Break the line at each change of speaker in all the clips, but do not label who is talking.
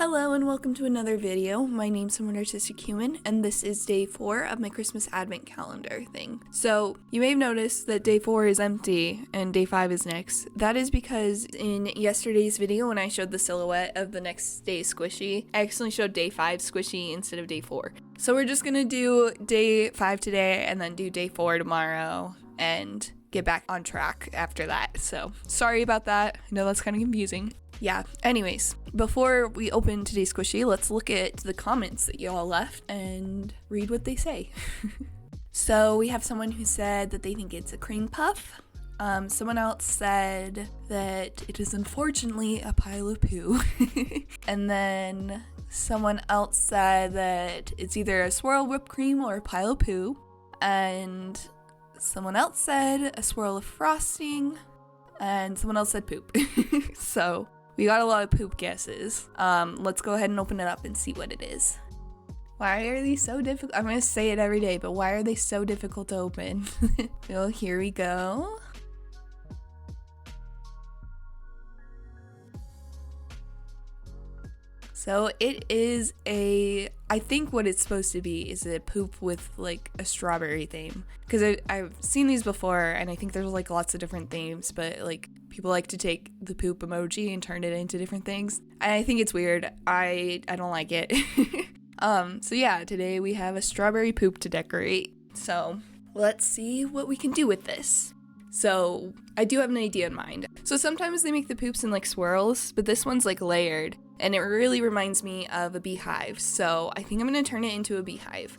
Hello and welcome to another video. My name's Somewhat Artistic Human and this is day 4 of my Christmas advent calendar thing. So you may have noticed that day 4 is empty and day 5 is next. That is because in yesterday's video when I showed the silhouette of the next day's squishy, I accidentally showed day 5 squishy instead of day 4. So we're just gonna do day 5 today and then do day 4 tomorrow and get back on track after that. So sorry about that. I know that's kind of confusing. Yeah, anyways, before we open today's squishy, let's look at the comments that you all left and read what they say. So we have someone who said that they think it's a cream puff. Someone else said that it is unfortunately a pile of poo. And then someone else said that it's either a swirl whipped cream or a pile of poo. And someone else said a swirl of frosting. And someone else said poop. So we got a lot of poop guesses. Let's go ahead and open it up and see what it is. Why are these so difficult? I'm gonna say it every day, but why are they so difficult to open? Well, here we go. So it is I think what it's supposed to be is a poop with like a strawberry theme. Because I've seen these before and I think there's like lots of different themes, but like people like to take the poop emoji and turn it into different things. And I think it's weird. I don't like it. So yeah, today we have a strawberry poop to decorate. So let's see what we can do with this. So I do have an idea in mind. So sometimes they make the poops in like swirls, but this one's like layered. And it really reminds me of a beehive, so I think I'm going to turn it into a beehive.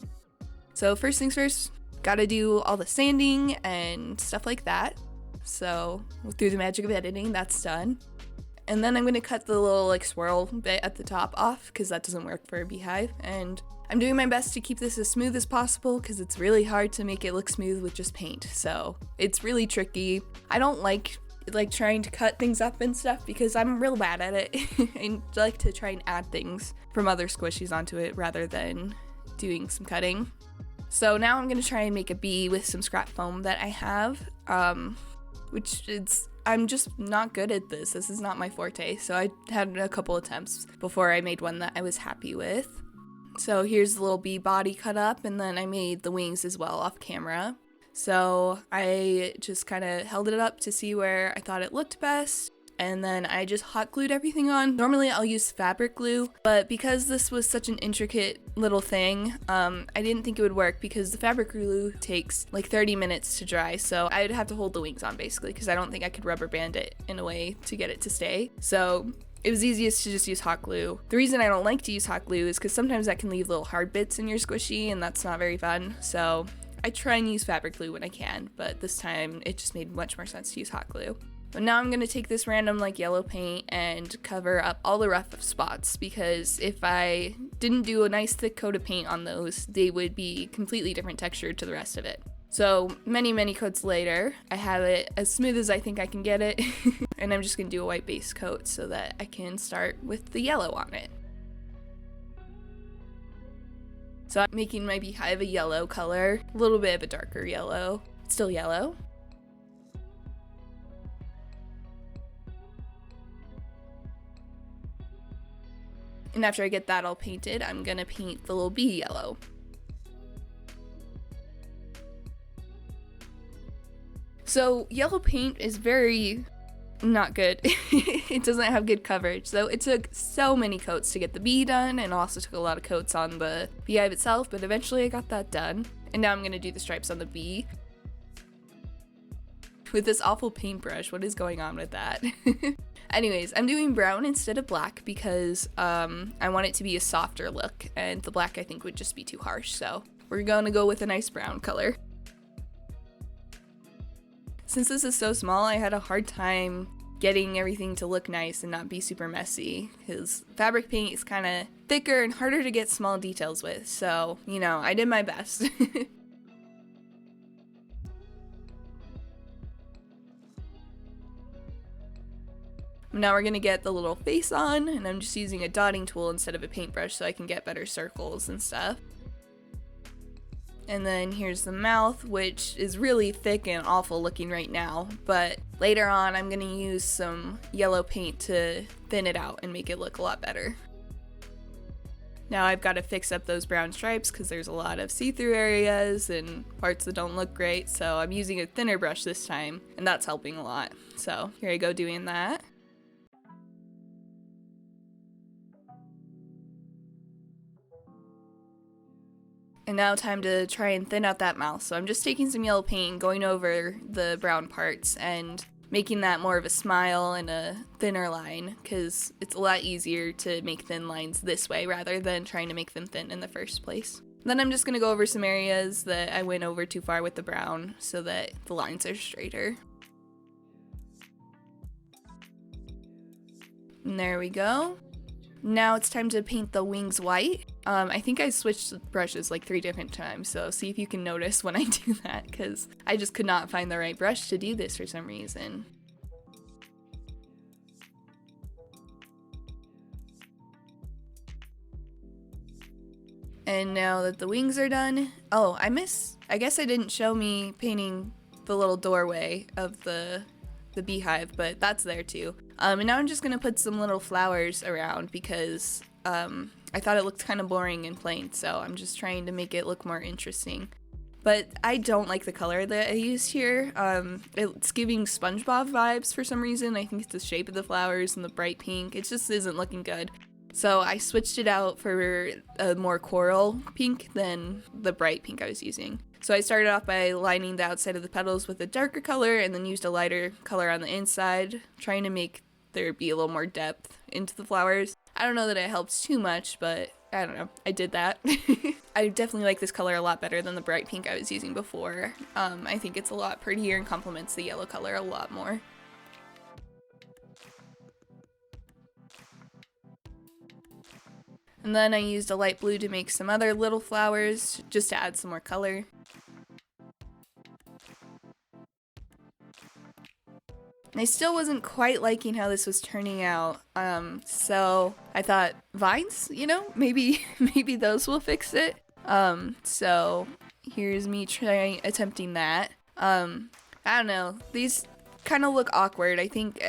So first things first, gotta do all the sanding and stuff like that. So through the magic of editing, that's done. And then I'm going to cut the little like swirl bit at the top off, because that doesn't work for a beehive. And I'm doing my best to keep this as smooth as possible, because it's really hard to make it look smooth with just paint. So it's really tricky. I don't like trying to cut things up and stuff because I'm real bad at it. I like to try and add things from other squishies onto it rather than doing some cutting. So now I'm going to try and make a bee with some scrap foam that I have, I'm just not good at this. This is not my forte. So I had a couple attempts before I made one that I was happy with. So here's the little bee body cut up, and then I made the wings as well off camera. So I just kind of held it up to see where I thought it looked best, and then I just hot glued everything on. Normally I'll use fabric glue, but because this was such an intricate little thing, I didn't think it would work because the fabric glue takes like 30 minutes to dry, so I'd have to hold the wings on basically because I don't think I could rubber band it in a way to get it to stay. So it was easiest to just use hot glue. The reason I don't like to use hot glue is because sometimes that can leave little hard bits in your squishy and that's not very fun. So I try and use fabric glue when I can, but this time it just made much more sense to use hot glue. But now I'm gonna take this random like yellow paint and cover up all the rough spots, because if I didn't do a nice thick coat of paint on those, they would be completely different texture to the rest of it. So many coats later, I have it as smooth as I think I can get it, and I'm just gonna do a white base coat so that I can start with the yellow on it. So I'm making my beehive a yellow color, a little bit of a darker yellow, still yellow. And after I get that all painted, I'm gonna paint the little bee yellow. So yellow paint is very not good. It doesn't have good coverage. So it took so many coats to get the bee done, and also took a lot of coats on the beehive itself, but eventually I got that done. And now I'm gonna do the stripes on the bee. With this awful paintbrush, what is going on with that? Anyways, I'm doing brown instead of black because I want it to be a softer look, and the black I think would just be too harsh, so we're gonna go with a nice brown color. Since this is so small, I had a hard time getting everything to look nice and not be super messy, because fabric paint is kind of thicker and harder to get small details with, so, you know, I did my best. Now we're gonna get the little face on, and I'm just using a dotting tool instead of a paintbrush so I can get better circles and stuff. And then here's the mouth, which is really thick and awful looking right now, but later on I'm gonna use some yellow paint to thin it out and make it look a lot better. Now I've got to fix up those brown stripes because there's a lot of see-through areas and parts that don't look great, so I'm using a thinner brush this time, and that's helping a lot. So here I go doing that. And now time to try and thin out that mouth. So I'm just taking some yellow paint, going over the brown parts, and making that more of a smile and a thinner line, because it's a lot easier to make thin lines this way rather than trying to make them thin in the first place. Then I'm just going to go over some areas that I went over too far with the brown so that the lines are straighter. And there we go. Now it's time to paint the wings white. I think I switched brushes like 3 different times, so see if you can notice when I do that, because I just could not find the right brush to do this for some reason. And now that the wings are done, oh, I guess I didn't show me painting the little doorway of the beehive, but that's there too. And now I'm just gonna put some little flowers around because I thought it looked kind of boring and plain, so I'm just trying to make it look more interesting. But I don't like the color that I used here. It's giving SpongeBob vibes for some reason. I think it's the shape of the flowers and the bright pink. It just isn't looking good. So I switched it out for a more coral pink than the bright pink I was using. So I started off by lining the outside of the petals with a darker color and then used a lighter color on the inside, trying to make there be a little more depth into the flowers. I don't know that it helps too much, but I don't know. I did that. I definitely like this color a lot better than the bright pink I was using before. I think it's a lot prettier and complements the yellow color a lot more. And then I used a light blue to make some other little flowers, just to add some more color. And I still wasn't quite liking how this was turning out, so I thought, vines, you know, maybe those will fix it. So here's me attempting that. I don't know, these kind of look awkward. I think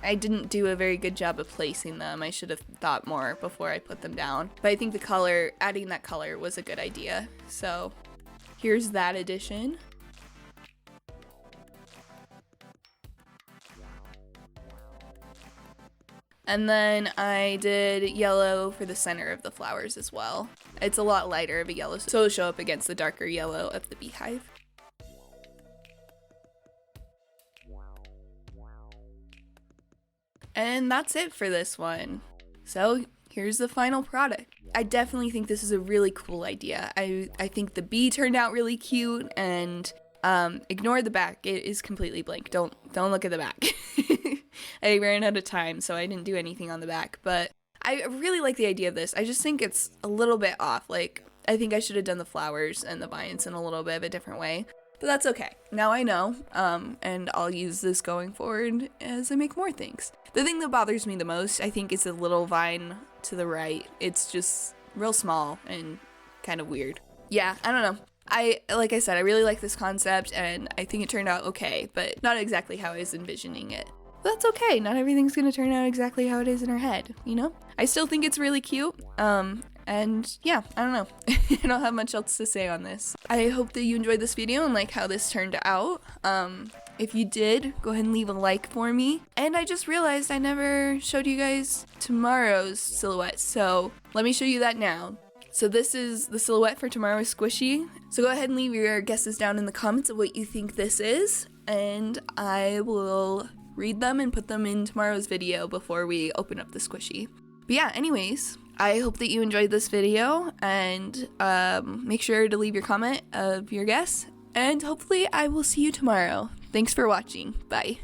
I didn't do a very good job of placing them. I should have thought more before I put them down. But I think the color, adding that color was a good idea. So here's that addition. And then I did yellow for the center of the flowers as well. It's a lot lighter of a yellow, so it'll show up against the darker yellow of the beehive. And that's it for this one. So here's the final product. I definitely think this is a really cool idea. I think the bee turned out really cute, and ignore the back. It is completely blank. Don't look at the back. I ran out of time, so I didn't do anything on the back, but I really like the idea of this. I just think it's a little bit off. Like, I think I should have done the flowers and the vines in a little bit of a different way, but that's okay. Now I know, and I'll use this going forward as I make more things. The thing that bothers me the most, I think, is the little vine to the right. It's just real small and kind of weird. Yeah, I don't know. Like I said, I really like this concept, and I think it turned out okay, but not exactly how I was envisioning it. But that's okay. Not everything's gonna turn out exactly how it is in our head, you know? I still think it's really cute, and yeah, I don't know. I don't have much else to say on this. I hope that you enjoyed this video and like how this turned out. If you did, go ahead and leave a like for me. And I just realized I never showed you guys tomorrow's silhouette, so let me show you that now. So this is the silhouette for tomorrow's squishy. So go ahead and leave your guesses down in the comments of what you think this is, and I will read them and put them in tomorrow's video before we open up the squishy. But yeah, anyways, I hope that you enjoyed this video, and make sure to leave your comment of your guess, and hopefully I will see you tomorrow. Thanks for watching. Bye.